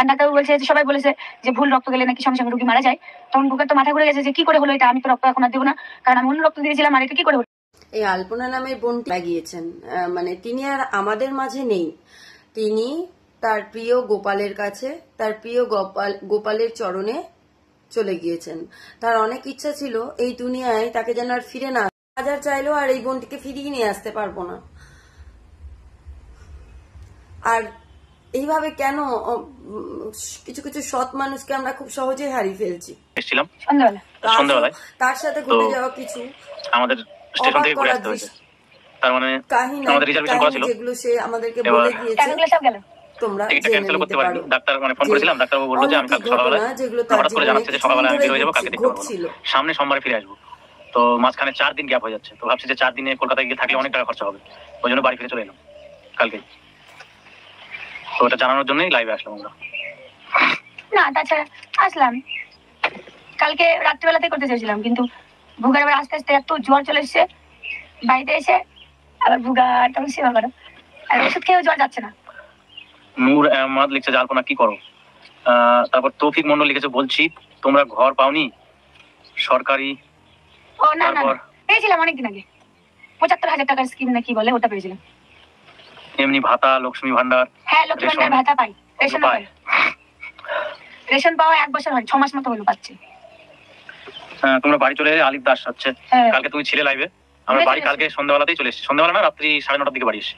আর ডাক্তারবাবু বলছে, সবাই বলেছে যে ভুল রক্ত গেলে নাকি সঙ্গে সঙ্গে রোগী মারা যায়। তখন বুকের তো মাথা ঘুরে গেছে যে কি করে হলো এটা, আমি তো রক্ত এখন আর দেবো না, কারণ আমি অন্য রক্ত দিয়েছিলাম, আর এটা কি করে হলো। এই আলপনা নামের বোনটি লাগিয়েছেন, মানে তিনি আর আমাদের মাঝে নেই। তিনি তার প্রিয় গোপালের কাছে, তার প্রিয় গোপালের চরণে চলে গিয়েছেন। তার অনেক ইচ্ছা ছিল এই দুনিয়ায় তাকে যেন আর ফিরে না, হাজার চাইলেও আর এই বোনটিকে ফিরিয়ে নিয়ে আসতে পারবো না। আর এইভাবে কেন কিছু কিছু সৎ মানুষকে আমরা খুব সহজেই হারিয়ে ফেলছি। তার সাথে ঘটে যাওয়া কিছু আমাদের স্টেশন থেকে ঘুরে আসতে হয়েছে, তার মানে আমাদের রিজার্ভেশন করা ছিল, যেগুলো সে আমাদেরকে বলে দিয়েছে তোমরা ক্যান্সেল করতে পারি। ডাক্তার মানে ফোন করেছিলাম, ডাক্তারবাবু বলল যে আমি কালকে সকালবেলা হঠাৎ করে জানাচ্ছে যে সকালবেলা আমি বের হয়ে যাবো, কালকে দেখতে পারবো না, সামনে সোমবারে ফিরে আসবো। তো মাঝখানে 4 দিন গ্যাপ হয়ে যাচ্ছে, তো ভাবছি যে 4 দিনে কলকাতায় গিয়ে থাকলে অনেক টাকা খরচা হবে, ওই জন্য বাড়ি ফিরে চলে এলাম কালকে। তো ওটা জানানোর জন্যই লাইভে আসলাম আমরা। না তাছাড়া আসলাম কালকে রাত্রিবেলাতে করতে চেয়েছিলাম, কিন্তু ভুগার আবার আস্তে আস্তে এত জ্বর চলে এসছে, বাড়িতে এসে আবার ভুগা তখন সেবা করো, আর ওষুধ খেয়েও জ্বর যাচ্ছে না। নূর আহমদ লিখছে যে আলপনা কি করো। তারপর তৌফিক মন্ডল লিখেছে বলছি তোমরা ঘর পাওনি সরকারি। ও না না পেয়েছিলাম অনেকদিন আগে, ৭৫,০০০ টাকার স্কিম না কি বলে, ওটা পেয়েছিলাম। এমনি ভাতা, লক্ষ্মী ভান্ডার। হ্যাঁ লক্ষ্মী ভান্ডার ভাতা পাই, রেশন পাই। রেশন পাওয়া 1 বছর হয়, 6 মাস মতো হলো পাচ্ছি। তোমরা বাড়ি চলে আলিফ দাস হচ্ছে, কালকে তুমি ছিলে লাইভে, আমরা বাড়ি কালকে সন্ধ্যাবেলাতেই চলে এসেছি, সন্ধ্যাবেলা না রাত্রি 9:30টার দিকে বাড়ি এসেছি।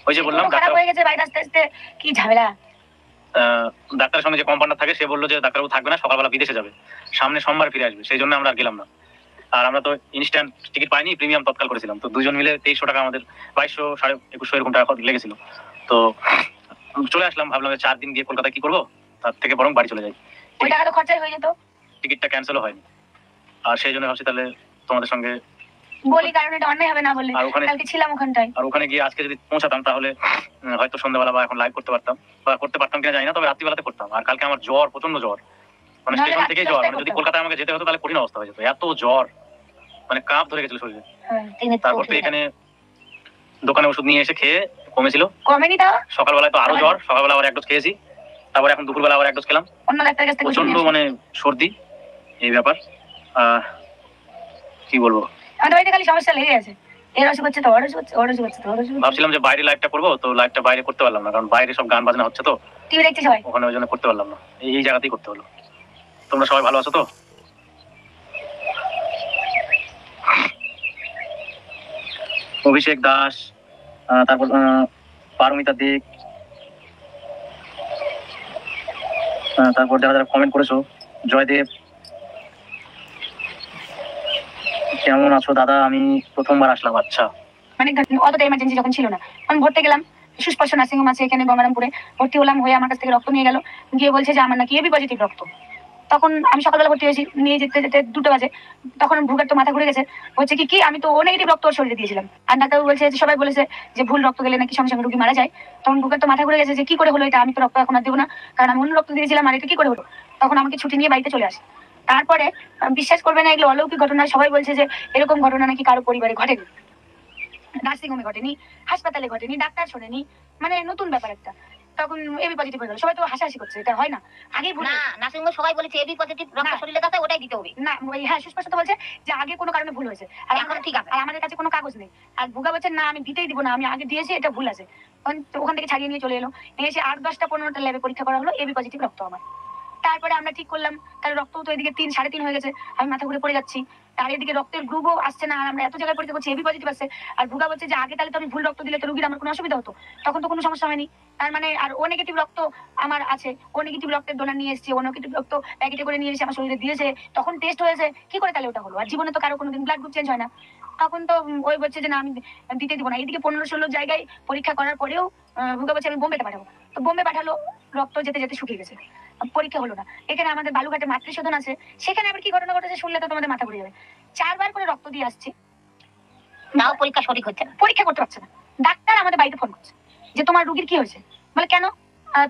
ওই যে বললাম খারাপ হয়ে গেছে বাড়ি আস্তে আস্তে, কি ঝামেলা। ডাক্তারের সঙ্গে যে কম্পাউন্ডার থাকে সে বললো যে ডাক্তারবাবু থাকবে না, সকালবেলা বিদেশে যাবে, সামনে সোমবার ফিরে আসবে, সেই জন্য আমরা আর গেলাম না। আর আমরা তো ইনস্ট্যান্ট টিকিট পাইনি, প্রিমিয়াম তৎকাল করেছিলাম, তো দুজন মিলে 2300 টাকা, আমাদের 2200 2150 এরকম টাকা লেগেছিল। তো চলে আসলাম, ভাবলাম 4 দিন গিয়ে কলকাতায় কি করবো, তার থেকে বরং বাড়ি চলে যাই। ওই টাকা তো খরচাই হয়ে যেত, টিকিটটা ক্যান্সেলও হয়নি, আর সেই জন্য ভাবছি তাহলে তোমাদের সঙ্গে বলি, কারণ এটা অন্যায় হবে না বললে। কালকে ছিলাম ওখানটায়, আর ওখানে গিয়ে আজকে যদি পৌঁছাতাম তাহলে হয়তো সন্ধ্যাবেলা বা এখন লাইভ করতে পারতাম, বা করতে পারতাম কিনা জানি না, তবে রাত্রিবেলাতে করতাম। আর কালকে আমার জ্বর, প্রচন্ড জ্বর, মানে স্টেশন থেকেই জ্বর, মানে যদি কলকাতায় আমাকে যেতে হতো তাহলে কঠিন অবস্থা হয়ে যেত, এত জ্বর, মানে কাঁপ ধরে গেছিল শরীরে। তারপর তো এখানে দোকানে ওষুধ নিয়ে এসে খেয়ে কমেছিল, কমেনি তা সকালবেলায় তো আরো জ্বর, সকালবেলা আবার 1 ডোজ খেয়েছি, তারপর এখন দুপুরবেলা আবার 1 ডোজ খেলাম, প্রচন্ড মানে সর্দি এই ব্যাপার। কি বলবো, আমাদের বাড়িতে খালি সমস্যা লেগে আছে, এর অসুখ হচ্ছে তো, ওর অসুখ হচ্ছে, ওর অসুখ হচ্ছে তো, ওর অসুখ। ভাবছিলাম যে বাইরে লাইভটা করবো, তো লাইভটা বাইরে করতে পারলাম না, কারণ বাইরে সব গান বাজনা হচ্ছে, তো টিভি দেখতে সবাই, ওখানে ওই জন্য করতে পারলাম না, এই জায়গাতেই করতে হলো। তোমরা সবাই ভালো আছো তো? অভিষেক দাস, তারপর পারমিতা দিক, তারপর যারা যারা কমেন্ট করেছো, জয়দেব, কেমন আছো দাদা, আমি প্রথমবার আসলাম। আচ্ছা, মানে অতটা ইমার্জেন্সি যখন ছিল না, আমি ভর্তি গেলাম সুস্পর্শ নার্সিং হোম আছে এখানে গঙ্গারামপুরে, ভর্তি হলাম, হয়ে আমার কাছ থেকে রক্ত নিয়ে গেল, গিয়ে বলছে যে আমার নাকি এবি পজিটিভ রক্ত। তখন আমি সকালবেলা ভর্তি হয়েছি, নিয়ে যেতে যেতে 2টা বাজে, তখন ভুগের তো মাথা ঘুরে গেছে, বলছে কি আমি তো ও নেগেটিভ রক্ত ওর শরীরে দিয়েছিলাম। আর ডাক্তারবাবু বলছে যে সবাই বলেছে যে ভুল রক্ত গেলে নাকি সঙ্গে সঙ্গে রোগী মারা যায়। তখন ভুগের তো মাথা ঘুরে গেছে যে কি করে হলো এটা, আমি তো রক্ত এখন আর দেবো না, কারণ আমি অন্য রক্ত দিয়েছিলাম, আর এটা কি করে হলো। তখন আমাকে ছুটি নিয়ে বাড়িতে চলে আসে। তারপরে বিশ্বাস করবে না, এগুলো অলৌকিক ঘটনা, সবাই বলছে যে এরকম ঘটনা নাকি কারো পরিবারে ঘটেনি, নার্সিং হোমে ঘটেনি, হাসপাতালে ঘটেনি, ডাক্তার শোনেনি, মানে নতুন ব্যাপার একটা। তখন এবি পজিটিভ হয়ে গেল, সবাই তো হাসাহাসি করছে, এটা হয় না। আগে না নার্সিং হোমে সবাই বলেছে এবি পজিটিভ রক্ত শরীরে থাকে, ওটাই দিতে হবে না, ওই হ্যাঁ সুস্পষ্ট বলছে যে আগে কোনো কারণে ভুল হয়েছে, আর এখন ঠিক আছে, আর আমাদের কাছে কোনো কাগজ নেই। আর ভুগা বলছে না আমি দিতেই দিব না, আমি আগে দিয়েছি, এটা ভুল আছে। ওখান থেকে ছাড়িয়ে নিয়ে চলে এলো, এসে 8-10টা 15টা ল্যাবে পরীক্ষা করা হলো, এবি পজিটিভ রক্ত আমার। তারপরে আমরা ঠিক করলাম, তাহলে রক্ত তো এদিকে 3-3.5 হয়ে গেছে, আমি মাথা ঘুরে পড়ে যাচ্ছি, আর এদিকে রক্তের গ্রুপও আসছে না, আর আমরা এত জায়গায় পরীক্ষা করছি এবি পজিটিভ আসছে। আর ভুগা বলছে যে আগে তাহলে তো আমি ভুল রক্ত দিলে তো রোগীর আমার কোনো অসুবিধা হতো, তখন তো কোনো সমস্যা হয়নি। তার মানে আর ও নেগেটিভ রক্ত আমার আছে, ও নেগেটিভ রক্তের ডোনার নিয়ে এসেছে, ও নেগেটিভ রক্ত প্যাকেটে করে নিয়ে এসে আমার শরীরে দিয়েছে, তখন টেস্ট হয়েছে, কি করে তাহলে ওটা হলো। আর জীবনে তো কারো কোনোদিন ব্লাড গ্রুপ চেঞ্জ হয় না, তখন তো ওই বলছে যে না আমি দিতে দিব না। এদিকে 15-16 জায়গায় পরীক্ষা করার পরেও ভুগা বলছে আমি বোম্বেতে পাঠাবো, তো বোম্বে পাঠালো, রক্ত যেতে যেতে শুকিয়ে গেছে, পরীক্ষা হলো না। এখানে আমাদের বালুঘাটে মাতৃশোধন আছে, সেখানে আবার কি ঘটনা ঘটেছে শুনলে তো তোমাদের মাথা ঘুরে যাবে। 4 বার করে রক্ত দিয়ে আসছি, তাও পরীক্ষা সঠিক হচ্ছে না, পরীক্ষা করতে পারছে না। ডাক্তার আমাদের বাড়িতে ফোন করছে যে তোমার রোগীর কি হয়েছে, বলে কেন,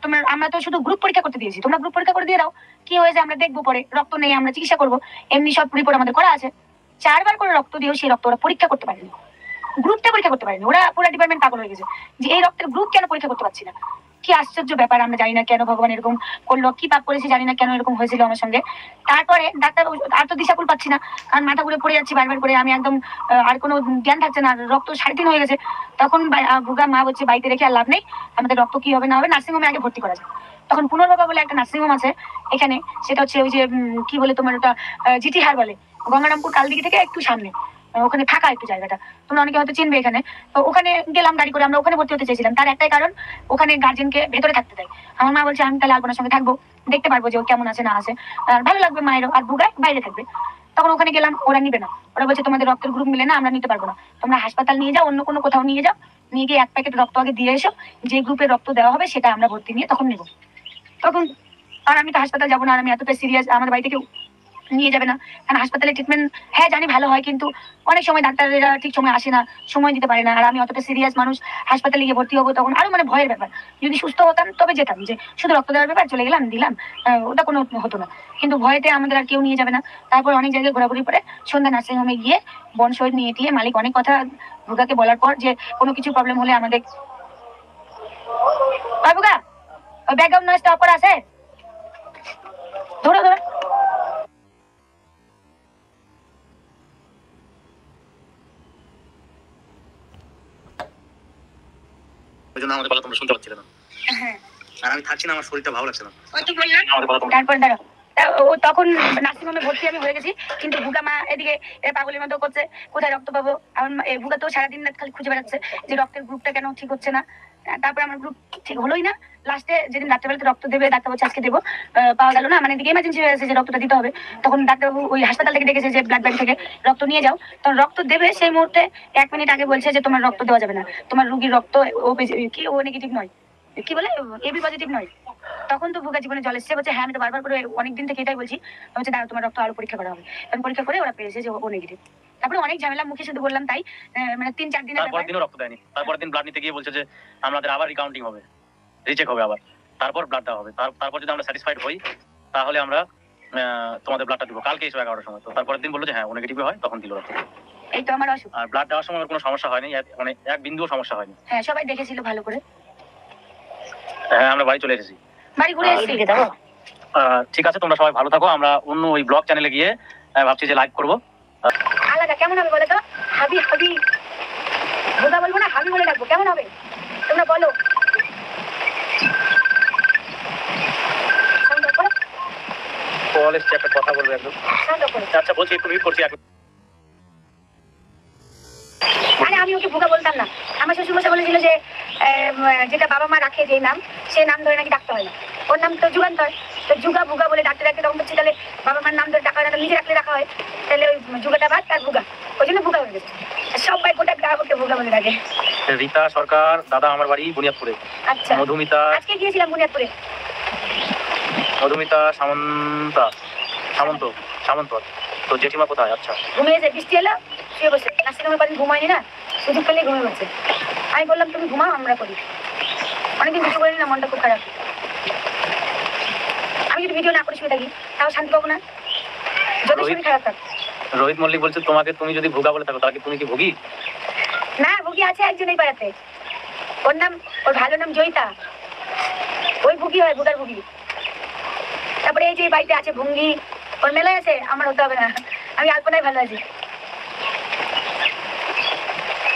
তোমার আমরা তো শুধু গ্রুপ পরীক্ষা করতে দিয়েছি, তোমরা গ্রুপ পরীক্ষা করে দিয়ে দাও, কি হয়েছে আমরা দেখবো পরে, রক্ত নেই আমরা চিকিৎসা করবো, এমনি সব রিপোর্ট আমাদের করা আছে। 4 বার করে রক্ত দিয়েও সেই রক্ত ওরা পরীক্ষা করতে পারেনি, গ্রুপটা পরীক্ষা করতে পারেনি, ওরা পুরো ডিপার্টমেন্ট পাগল হয়ে গেছে যে এই রক্তের গ্রুপ কেন পরীক্ষা করতে পারছি না। কি আশ্চর্য ব্যাপার, আমরা জানি না কেন ভগবান এরকম করলো, কি পাপ করেছি জানি না কেন এরকম হয়েছিল আমার সঙ্গে। তারপরে ডাক্তার আর তো দিশাকুল পাচ্ছি না, কারণ মাথা ঘুরে পড়ে যাচ্ছি বারবার করে, আমি একদম আর কোনো জ্ঞান থাকছে না, রক্ত 3.5 হয়ে গেছে। তখন ভুগা মা বলছে বাড়িতে রেখে আর লাভ নেই, আমাদের রক্ত কি হবে না হবে নার্সিংহোমে আগে ভর্তি করা যায়। তখন পুনর্বাবা বলে একটা নার্সিংহোম আছে এখানে, সেটা হচ্ছে ওই যে কি বলে তোমার ওটা জিটি হার বলে, গঙ্গারামপুর কালদিঘি থেকে একটু সামনে, ওখানে ফাঁকা একটু জায়গাটা, তোমরা অনেকে হয়তো চিনবে এখানে। তো ওখানে গেলাম গাড়ি করে, আমরা ওখানে ভর্তি হতে চেয়েছিলাম, তার একটাই কারণ ওখানে গার্জেনকে ভেতরে থাকতে দেয়। আমার মা বলছে আমি তাহলে আলপনার সঙ্গে থাকবো, দেখতে পারবো যে ও কেমন আছে না আছে, আর ভালো লাগবে মায়েরও, আর ভুগায় বাইরে থাকবে। তখন ওখানে গেলাম, ওরা নিবে না, ওরা বলছে তোমাদের রক্তের গ্রুপ মিলে না, আমরা নিতে পারবো না, তোমরা হাসপাতাল নিয়ে যাও, অন্য কোনো কোথাও নিয়ে যাও, নিয়ে গিয়ে 1 প্যাকেট রক্ত আগে দিয়ে এসো, যে গ্রুপের রক্ত দেওয়া হবে সেটা আমরা ভর্তি নিয়ে তখন নেবো। তখন আর আমি তো হাসপাতাল যাবো না, আর আমি এতটা সিরিয়াস, আমার বাড়ি থেকে নিয়ে যাবে না, কারণ হাসপাতালে ট্রিটমেন্ট হ্যাঁ জানি ভালো হয়, কিন্তু অনেক সময় ডাক্তারেরা ঠিক সময় আসে না, সময় দিতে পারে না, আর আমি অতটা সিরিয়াস মানুষ, হাসপাতালে গিয়ে ভর্তি হবো তখন আরো মানে ভয়ের ব্যাপার। যদি সুস্থ হতাম তবে যেতাম, যে শুধু রক্ত দেওয়ার ব্যাপার চলে গেলাম দিলাম, ওটা কোনো হতো না, কিন্তু ভয়েতে আমাদের আর কেউ নিয়ে যাবে না। তারপর অনেক জায়গায় ঘোরাঘুরি করে সন্ধ্যা নার্সিংহোমে গিয়ে বনসই নিয়ে দিয়ে মালিক অনেক কথা ভুগাকে বলার পর যে কোনো কিছু প্রবলেম হলে আমাদের ভুগা ওই ব্যাকগ্রাউন্ড নয়েজটা অফ করা আছে, ধরো ধরো। ওই জন্য আমাদের কথা তোমরা শুনতে পাচ্ছিলে না, আর আমি থাকছি না, আমার শরীরটা ভালো লাগছে না। তারপর দাঁড়াও, ও তখন নার্সিংহোমে ভর্তি আমি হয়ে গেছি, কিন্তু ভুগা মা এদিকে পাগলের মতো করছে, কোথায় রক্ত পাবো। আমার ভুগা তো সারাদিন রাত খালি খুঁজে বেড়াচ্ছে যে রক্তের গ্রুপটা কেন ঠিক হচ্ছে না। তারপরে আমার গ্রুপ ঠিক হলোই না, লাস্টে যেদিন রাত্রেবেলাতে রক্ত দেবে, ডাক্তার বলছে আজকে দেবো, পাওয়া গেল না, মানে এদিকে ইমার্জেন্সি হয়ে গেছে যে রক্তটা দিতে হবে। তখন ডাক্তারবাবু ওই হাসপাতাল থেকে ডেকেছে যে ব্লাড ব্যাংক থেকে রক্ত নিয়ে যাও, তখন রক্ত দেবে সেই মুহূর্তে 1 মিনিট আগে বলছে যে তোমার রক্ত দেওয়া যাবে না, তোমার রুগীর রক্ত কি ও নেগেটিভ নয়, কি বলে এবি পজিটিভ নয়। তখন তো ভুগা জীবনে জল এসছে, বলছে হ্যাঁ আমি তো বারবার করে অনেকদিন থেকে এটাই বলছি, বলছে দাঁড়াও তোমার রক্ত আরো পরীক্ষা করা হবে, তখন পরীক্ষা করে ওরা পেয়েছে যে ও নেগেটিভ। তারপরে অনেক ঝামেলা, মুখে শুধু বললাম তাই, মানে 3-4 দিনের তারপর দিনও রক্ত দেয়নি, তারপর দিন ব্লাড নিতে গিয়ে বলছে যে আমাদের আবার রিকাউন্টিং হবে, রিচেক হবে আবার, তারপর ব্লাড দেওয়া হবে, তারপর যদি আমরা স্যাটিসফাইড হই তাহলে আমরা তোমাদের ব্লাডটা দিব কালকে এসে 11টার সময়। তো তারপরের দিন বললো যে হ্যাঁ ও নেগেটিভ হয়, তখন দিল রক্ত। এই তো আমার অসুখ। আর ব্লাড দেওয়ার সময় কোনো সমস্যা হয়নি, মানে এক বিন্দুও সমস্যা হয়নি। হ্যাঁ সবাই দেখেছিল ভালো করে। হ্যাঁ আমরা বাড়ি চলে এসেছি, বাড়ি ঘুরে এসেছি। ঠিক আছে, তোমরা সবাই ভালো থাকো। আমরা অন্য ওই ব্লগ চ্যানেলে গিয়ে ভাবছি যে লাইভ করবো। আলাদা কেমন হবে বলো তো? হাবি হাবি ভুগা বলবো না, হাবি বলে ডাকবো, কেমন হবে তোমরা বলো? কল এসছে, একটা কথা বলবো একদম। আচ্ছা বলছি, একটু মিউট করছি। মানে আমি ওকে ভুগা বলতাম না, আমার শ্বশুর মশাই বলেছিল যে যেটা বাবা মা রাখে যে নাম, সে নাম ধরে নাকি ডাকতে হয় না, ওর নাম তো যুগান্তর, তো যুগা ভুগা বলে ডাকতে ডাকতে তখন বলছি তাহলে বাবা মার নাম ধরে ডাকা হয় না, নিজে রাখলে রাখা হয়, তাহলে ওই যুগাটা বাদ আর ভুগা, ওই জন্য ভুগা হয়ে গেছে। সবাই গোটা গ্রাহককে ভুগা বলে ডাকে। রীতা সরকার, দাদা আমার বাড়ি বুনিয়াদপুরে। আচ্ছা, মধুমিতা, আজকে গিয়েছিলাম বুনিয়াদপুরে। মধুমিতা সামন্ত তো জেঠিমা কোথায়? আচ্ছা ঘুমিয়েছে, বৃষ্টি এলো শুয়ে বসে, নার্সিংহোমে কদিন ঘুমায়নি না, সুযোগ পেলে ঘুমিয়ে বসে। আমি বললাম তুমি ঘুমাও আমরা করি, অনেকদিন ভিডিও করিনি না, মনটা খুব খারাপ। আমি যদি ভিডিও না করে শুয়ে থাকি তাও শান্তি পাবো না, যদি শরীর খারাপ থাকে। রোহিত মল্লিক বলছে তোমাকে, তুমি যদি ভুগা বলে থাকো তাহলে তুমি কি ভুগি? না, ভুগি আছে একজন এই পাড়াতে, ওর নাম, ওর ভালো নাম জয়িতা, ওই ভুগি হয়, ভুগার ভুগি। তারপরে এই যে বাড়িতে আছে ভুঙ্গি, ওর মেলায় আছে, আমার হতে হবে না, আমি আলপনায় ভালো আছি।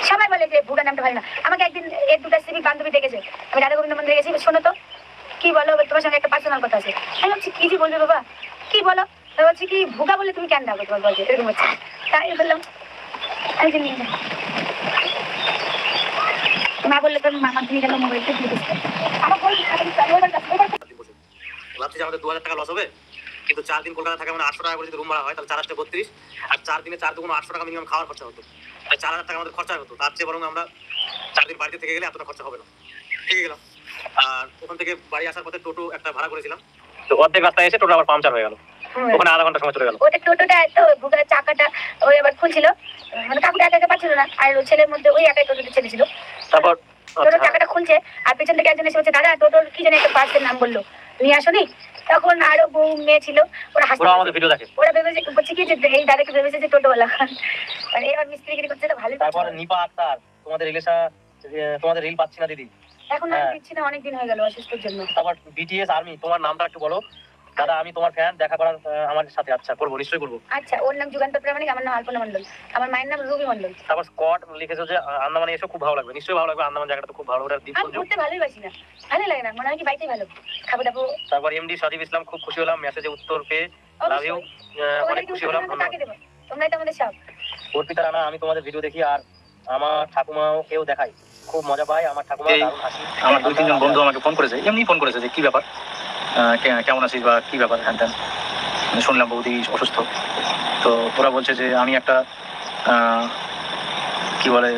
সবাই বলে যে ভুগা নামটা ভালো না। আমাকে একদিন এর 2টা সিভিক বান্ধবী দেখেছে, আমি রাধা গোবিন্দ মন্দিরে গেছি, শোনো তো কি বলো, তোমার সঙ্গে একটা পার্সোনাল কথা আছে। আমি ভাবছি কি যে বলবে বাবা, কি বলো, বলছি কি ভুগা বলে তুমি কেন ডাকো, তোমার বলছে এরকম হচ্ছে, তাই বললাম আমি যে নিয়ে যাই। মা বললে তো মামা দিয়ে গেল মোবাইলটা দিয়ে দিচ্ছে, আমার বলছি ভাবছি যে আমাদের 2000 টাকা লস হবে, কিন্তু 4 দিন কলকাতা থাকে, মানে 800 টাকা করে যদি রুম ভাড়া হয় তাহলে 4 8 32, আর 4 দিনে 4 দুগুণ 800 টাকা মিনিমাম খাওয়ার খরচা হতো, তাই 4000 টাকা আমাদের খরচা হতো। তার চেয়ে বরং আমরা 4 দিন বাড়িতে থেকে গেলে এতটা খরচা হবে না, ঠিক গেলাম। আর ওখান থেকে বাড়ি আসার পথে টোটো একটা ভাড়া করেছিলাম, তো অর্ধেক রাস্তায় এসে টোটো আবার পাংচার হয়ে গেল, ওখানে আধা ঘন্টা সময় চলে গেল। ওটা টোটোটা এত ভুগার চাকাটা ওই আবার খুলছিল, মানে কাকুটা একা একা পাচ্ছিল না, আর ছেলের মধ্যে ওই একাই টোটোতে ছেড়েছিল। তারপর টোটোর চাকাটা খুলছে, আর পেছন থেকে একজন এসে বলছে দাদা টোটোর কি জানি একটা পার্সের নাম বললো, নিয়ে আসোনি। তখন আরো বউ মেয়ে ছিল, ওরা হাসছে, আমাদের ভিডিও দেখে, ওরা ভেবেছে বলছে কি যে এই দাদাকে ভেবেছে যে টোটোওয়ালা, মানে এবার মিস্ত্রিগিরি করছে তো ভালো। তারপর নিপা আক্তার, তোমাদের রিলেশন, তোমাদের রিল পাচ্ছি না দিদি, এখন আমি হ্যাঁ। দিচ্ছি না, অনেকদিন হয়ে গেল অসুস্থের জন্য। তারপর বিটিএস আর্মি, তোমার নামটা একটু বলো। দাদা আমি তোমার ফ্যান, দেখা করার আমার সাথে। আচ্ছা করবো, নিশ্চয়ই করবো। আচ্ছা, ওর নাম যুগান্তর প্রামাণিক, আমার নাম আলপনা মন্ডল, আমার মায়ের নাম রুবি মন্ডল। তারপর স্কট লিখেছো যে আন্দামানে এসে খুব ভালো লাগবে, নিশ্চয়ই ভালো লাগবে। আন্দামান জায়গাটা তো খুব ভালো, ওটা আমি দ্বীপপুঞ্জ। ঘুরতে ভালোই বাসি না, ভালো লাগে না, মনে হয় কি বাড়িতেই ভালো, খাবো দাবো। তারপর এমডি সাজিব ইসলাম, খুব খুশি হলাম মেসেজে উত্তর পেয়ে, লাভ ইউ, অনেক খুশি হলাম। কাকে দেবো, তোমরাই তো আমাদের সব। অর্পিতা রানা, আমি তোমাদের ভিডিও দেখি আর আমার ঠাকুমাও কেউ দেখাই, খুব মজা পাই। আমার ঠাকুমা দারুণ হাসি। আমার 2-3 জন বন্ধু আমাকে ফোন করেছে, এমনি ফোন করেছে যে কি ব্যাপার, কেমন আছিস বা কি ব্যাপার হ্যান ত্যান। শুনলাম বৌদি অসুস্থ, তো ওরা বলছে যে আমি একটা কি বলে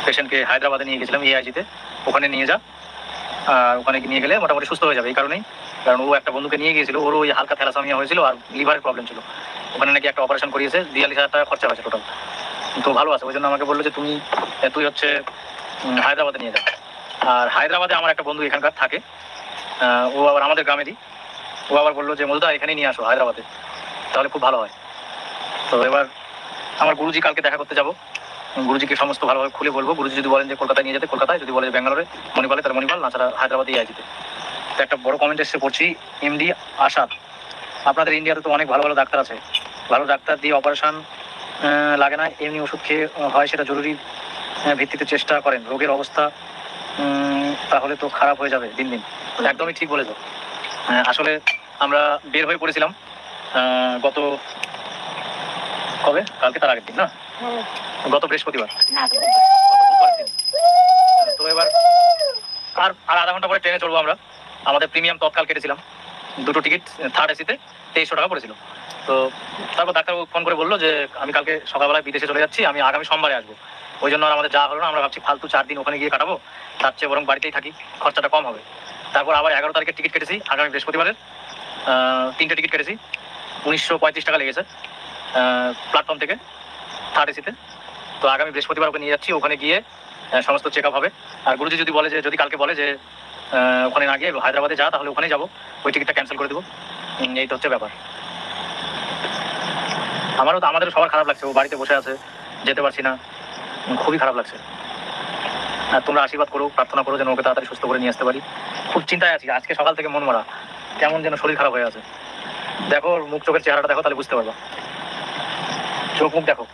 পেশেন্টকে হায়দ্রাবাদে নিয়ে গেছিলাম এআইজিতে, ওখানে নিয়ে যা, আর ওখানে নিয়ে গেলে মোটামুটি সুস্থ হয়ে যাবে। এই কারণেই, কারণ ও একটা বন্ধুকে নিয়ে গিয়েছিল, ওর ওই হালকা থ্যালাসেমিয়া হয়েছিল আর লিভারের প্রবলেম ছিল, ওখানে নাকি একটা অপারেশন করিয়েছে, 42,000 টাকা খরচা হয়েছে টোটাল। তো ভালো আছে, ওই জন্য আমাকে বললো যে তুই হচ্ছে হায়দ্রাবাদে নিয়ে যা। আর হায়দ্রাবাদে আমার একটা বন্ধু এখানকার থাকে, ও আবার আমাদের গ্রামেরই, ও আবার বললো যে মধুদা এখানেই নিয়ে আসো হায়দ্রাবাদে, তাহলে খুব ভালো হয়। তো এবার আমার গুরুজি কালকে দেখা করতে যাবো, গুরুজিকে সমস্ত ভালোভাবে খুলে বলবো। গুরুজি যদি বলেন যে কলকাতায় নিয়ে যেতে কলকাতায়, যদি বলে ব্যাঙ্গালোরে মণিপালে তার মণিপাল, না ছাড়া হায়দ্রাবাদে এআইজিতে। তো একটা বড় কমেন্ট এসে পড়ছি, এমডি আসাদ, আপনাদের ইন্ডিয়াতে তো অনেক ভালো ভালো ডাক্তার আছে, ভালো ডাক্তার দিয়ে অপারেশন লাগে না, এমনি ওষুধ খেয়ে হয়, সেটা জরুরি ভিত্তিতে চেষ্টা করেন, রোগের অবস্থা তাহলে তো খারাপ হয়ে যাবে দিন দিন। একদমই ঠিক বলেছো। আসলে আমরা বের হয়ে পড়েছিলাম গত কবে, কালকে তার আগের দিন না, গত বৃহস্পতিবার। না, তো এবার আর আধা ঘন্টা পরে ট্রেনে চড়বো আমরা। আমাদের প্রিমিয়াম তৎকাল কেটেছিলাম, 2টো টিকিট, থার্ড এসিতে 2300 টাকা পড়েছিল। তো তারপর ডাক্তারবাবু ফোন করে বললো যে আমি কালকে সকালবেলায় বিদেশে চলে যাচ্ছি, আমি আগামী সোমবারে আসবো। ওই জন্য আর আমাদের যাওয়া হলো না, আমরা ভাবছি ফালতু 4 দিন ওখানে গিয়ে কাটাবো, তার চেয়ে বরং বাড়িতেই থাকি, খরচাটা কম হবে। তারপর আবার 11 তারিখের টিকিট কেটেছি, আগামী বৃহস্পতিবারের 3টে টিকিট কেটেছি, 1935 টাকা লেগেছে প্ল্যাটফর্ম থেকে, থার্ড এসিতে। তো আগামী বৃহস্পতিবার ওকে নিয়ে যাচ্ছি, ওখানে গিয়ে সমস্ত চেক আপ হবে। আর গুরুজি যদি বলে যে, যদি কালকে বলে যে ওখানে না গিয়ে হায়দ্রাবাদে যা, তাহলে ওখানেই যাবো, ওই টিকিটটা ক্যান্সেল করে দেবো। এই তো হচ্ছে ব্যাপার। আমাদেরও সবার খারাপ লাগছে, ও বাড়িতে বসে আছে, যেতে পারছি না, খুবই খারাপ লাগছে। আর তোমরা আশীর্বাদ করো, প্রার্থনা করো যেন ওকে তাড়াতাড়ি সুস্থ করে নিয়ে আসতে পারি। খুব চিন্তায় আছি, আজকে সকাল থেকে মন মারা, কেমন যেন শরীর খারাপ হয়ে আছে। দেখো ওর মুখ চোখের চেহারাটা দেখো, তাহলে বুঝতে পারবা। চোখ মুখ দেখো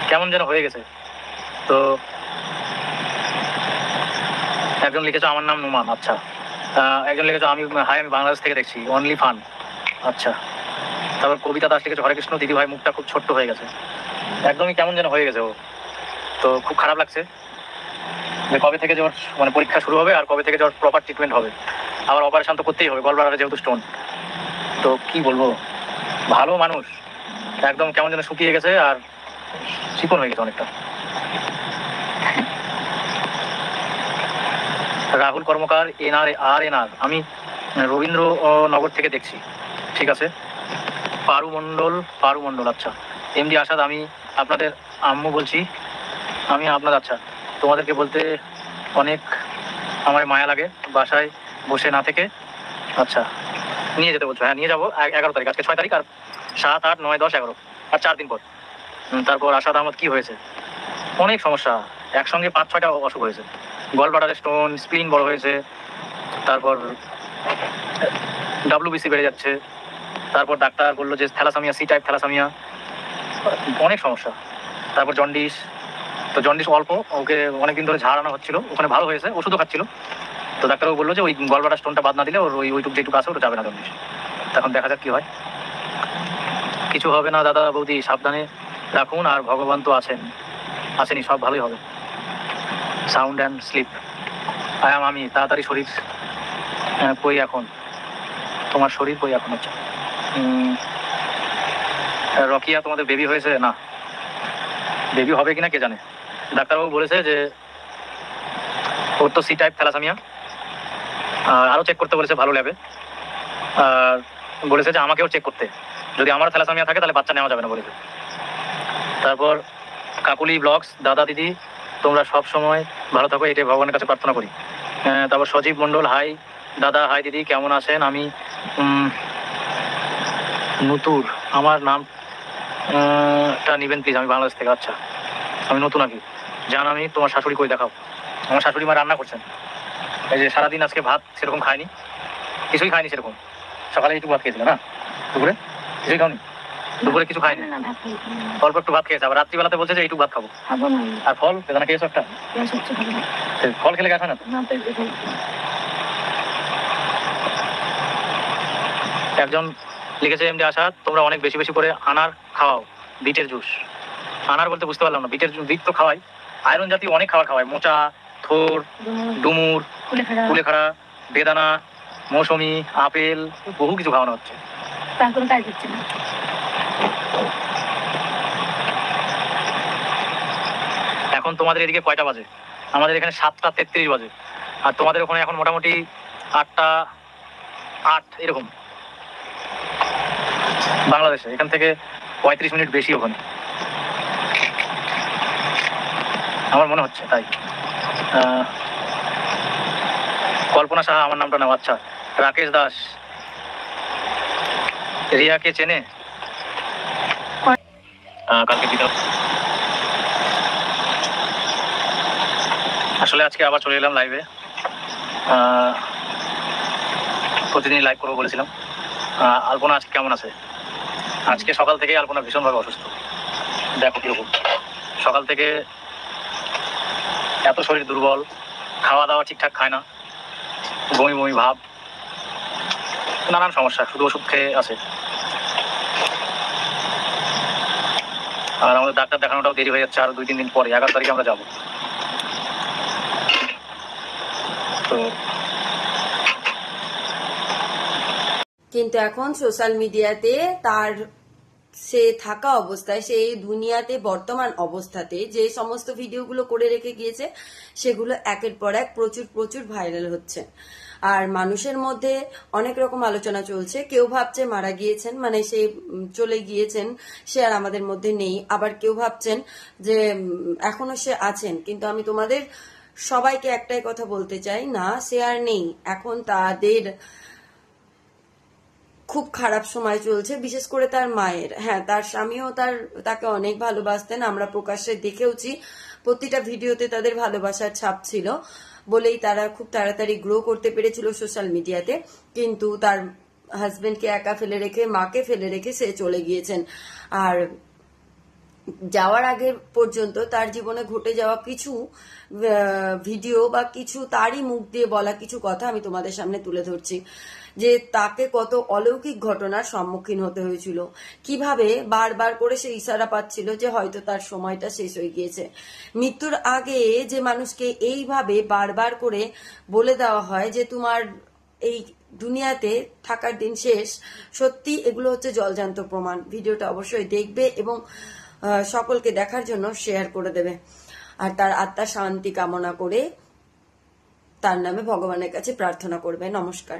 কেমন যেন হয়ে গেছে। তো একজন লিখেছো আমার নাম নুমান, আচ্ছা। একজন লিখেছো আমি বাংলাদেশ থেকে দেখছি, অনলি ফান, আচ্ছা। তারপর কবিতা দাস লিখেছো হরে কৃষ্ণ দিদি ভাই, মুখটা খুব ছোট্ট হয়ে গেছে, একদমই কেমন যেন হয়ে গেছে ও। তো খুব খারাপ লাগছে যে কবে থেকে যে ওর মানে পরীক্ষা শুরু হবে আর কবে থেকে যে ওর প্রপার ট্রিটমেন্ট হবে। আবার অপারেশন তো করতেই হবে, গলব্লাডারে যেহেতু স্টোন। তো কি বলবো, ভালো মানুষ একদম কেমন যেন শুকিয়ে গেছে আর চিকন হয়ে গেছে অনেকটা। রাহুল কর্মকার, এনআর, আমি রবীন্দ্রনগর থেকে দেখছি, ঠিক আছে। পারু মণ্ডল, আচ্ছা। এমডি আসাদ, আমি আপনাদের আম্মু বলছি, আমি আপনার, আচ্ছা। তোমাদেরকে বলতে অনেক আমার মায়া লাগে, বাসায় বসে না থেকে, আচ্ছা। নিয়ে যেতে বলছো, হ্যাঁ নিয়ে যাবো। 11 তারিখ, আজকে 6 তারিখ, আর 7, 8, 9, 10, 11 আর 4 দিন পর। তারপর আসাদ আহমদ, কি হয়েছে? অনেক সমস্যা, একসঙ্গে 5-6টা অসুখ হয়েছে, গলব্লাডারে স্টোন, স্প্লিন বড় হয়েছে, তারপর WBC বেড়ে যাচ্ছে, তারপর ডাক্তার বললো যে থ্যালাসেমিয়া, সি টাইপ থ্যালাসেমিয়া, অনেক সমস্যা। তারপর জন্ডিস, তো জন্ডিস অল্প, ওকে অনেকদিন ধরে ঝাড়ানো হচ্ছিল, ওখানে ভালো হয়েছে, ওষুধও খাচ্ছিল। তো ডাক্তারবাবু বললো যে ওই গলব্লাডার স্টোনটা বাদ না দিলে ওর ওইটুকু যেটুকু আছে ওটা যাবে না জন্ডিস। তখন দেখা যাক কি হয়। কিছু হবে না দাদা বৌদি, সাবধানে রাখুন, আর ভগবান তো আসেনি, সব ভালোই হবে। সাউন্ড অ্যান্ড স্লিপ, আমি তাড়াতাড়ি শরীর কই এখন, তোমার শরীর কই এখন, আচ্ছা। রকিয়া, তোমাদের বেবি হয়েছে? না, বেবি হবে কিনা কে জানে। ডাক্তারবাবু বলেছে যে ওর তো সি টাইপ থ্যালাসেমিয়া, আরও চেক করতে বলেছে ভালো ল্যাবে, আর বলেছে যে আমাকেও চেক করতে, যদি আমার থ্যালাসেমিয়া থাকে তাহলে বাচ্চা নেওয়া যাবে না বলেছে। তারপর কাকুলি ব্লগস, দাদা দিদি তোমরা সব সময় ভালো থাকো, এটাই ভগবানের কাছে প্রার্থনা করি। তারপর সজীব মণ্ডল, হাই দাদা, হাই দিদি, কেমন আছেন? আমি নতুর, আমার নামটা নিবেন প্লিজ, আমি বাংলাদেশ থেকে, আচ্ছা। আমি নতুন নাকি জান, আমি তোমার শাশুড়ি কই দেখাও। আমার শাশুড়ি মা রান্না করছেন। এই যে সারাদিন আজকে ভাত সেরকম খায়নি, কিছুই খায়নি সেরকম। সকালে একটু ভাত খেয়েছিল না, দুপুরে কিছুই খাওনি, দুপুরে কিছু খায়নি, না, ভাত খাই। অল্প একটু ভাত খেয়েছে। আবার রাত্রিবেলাতে বলছে যে একটু ভাত খাবো। খাবো না। আর ফল বেদানা খেয়েছো একটা, গ্যাস হচ্ছে, খাবো না। ফল খেলে গ্যাস হয় না তো? না, পেট ব্যথা। একজন লিখেছে এমডি আশা, তোমরা অনেক বেশি বেশি করে আনার খাওয়াও, বিটের জুস। আনার বলতে বুঝতে পারলাম না, বিটের জুস, বিট তো খাওয়াই, আয়রন জাতীয় অনেক খাবার খাওয়াই, মোচা, থোর, ডুমুর, কুলেখাড়া, বেদানা, মৌসুমি, আপেল, বহু কিছু খাওয়ানো হচ্ছে। তার কোনো কাজ হচ্ছে না। এখন তোমাদের এদিকে কয়টা বাজে? আমাদের এখানে 7:33 বাজে। আর তোমাদের ওখানে এখন মোটামুটি 8:08 এরকম বাংলাদেশে। এখান থেকে 35 মিনিট বেশি ওখানে, আমার মনে হচ্ছে তাই। কল্পনা সাহা আমার নামটা নাও। আচ্ছা, রাকেশ দাস, রিয়াকে চেনে? কালকে বিকাল। আসলে আজকে আবার চলে এলাম লাইভে। প্রতিদিন লাইভ করবো বলেছিলাম। আলপনা আজকে কেমন আছে? আজকে সকাল থেকে আলপনা ভীষণভাবে অসুস্থ। দেখো কিরকম, সকাল থেকে এত শরীর দুর্বল, খাওয়া দাওয়া ঠিকঠাক খায় না, বমি বমি ভাব, নানান সমস্যা, শুধু ওষুধ খেয়ে আছে। আর আমাদের ডাক্তার দেখানোটাও দেরি হয়ে যাচ্ছে, আরো 2-3 দিন পরে 11 তারিখে আমরা যাবো। তো কিন্তু এখন সোশ্যাল মিডিয়াতে তার সে থাকা অবস্থায়, সেই দুনিয়াতে বর্তমান অবস্থাতে যে সমস্ত ভিডিওগুলো করে রেখে গিয়েছে সেগুলো একের পর এক প্রচুর প্রচুর ভাইরাল হচ্ছে। আর মানুষের মধ্যে অনেক রকম আলোচনা চলছে। কেউ ভাবছে মারা গিয়েছেন, মানে সে চলে গিয়েছেন, সে আর আমাদের মধ্যে নেই। আবার কেউ ভাবছেন যে এখনো সে আছেন। কিন্তু আমি তোমাদের সবাইকে একটাই কথা বলতে চাই, না, সে আর নেই। এখন তাদের খুব খারাপ সময় চলছে, বিশেষ করে তার মায়ের। হ্যাঁ, তার স্বামীও তাকে অনেক ভালোবাসতেন, আমরা প্রকাশ্যে দেখেওছি। প্রতিটা ভিডিওতে তাদের ভালোবাসার ছাপ ছিল বলেই তারা খুব তাড়াতাড়ি গ্রো করতে পেরেছিল সোশ্যাল মিডিয়াতে। কিন্তু তার হাজবেন্ডকে একা ফেলে রেখে, মাকে ফেলে রেখে সে চলে গিয়েছেন। আর যাওয়ার আগে পর্যন্ত তার জীবনে ঘটে যাওয়া কিছু ভিডিও বা কিছু তারই মুখ দিয়ে বলা কিছু কথা আমি তোমাদের সামনে তুলে ধরছি, যে তাকে কত অলৌকিক ঘটনার সম্মুখীন হতে হয়েছিল, কিভাবে বারবার করে সে ইশারা পাচ্ছিল যে হয়তো তার সময়টা শেষ হয়ে গিয়েছে। মৃত্যুর আগে যে মানুষকে এইভাবে বারবার করে বলে দেওয়া হয় যে তোমার এই দুনিয়াতে থাকার দিন শেষ, সত্যি এগুলো হচ্ছে জলজান্ত প্রমাণ। ভিডিওটা অবশ্যই দেখবে এবং সকলকে দেখার জন্য শেয়ার করে দেবে। আর তার আত্মার শান্তি কামনা করে তার নামে ভগবানের কাছে প্রার্থনা করবে। নমস্কার।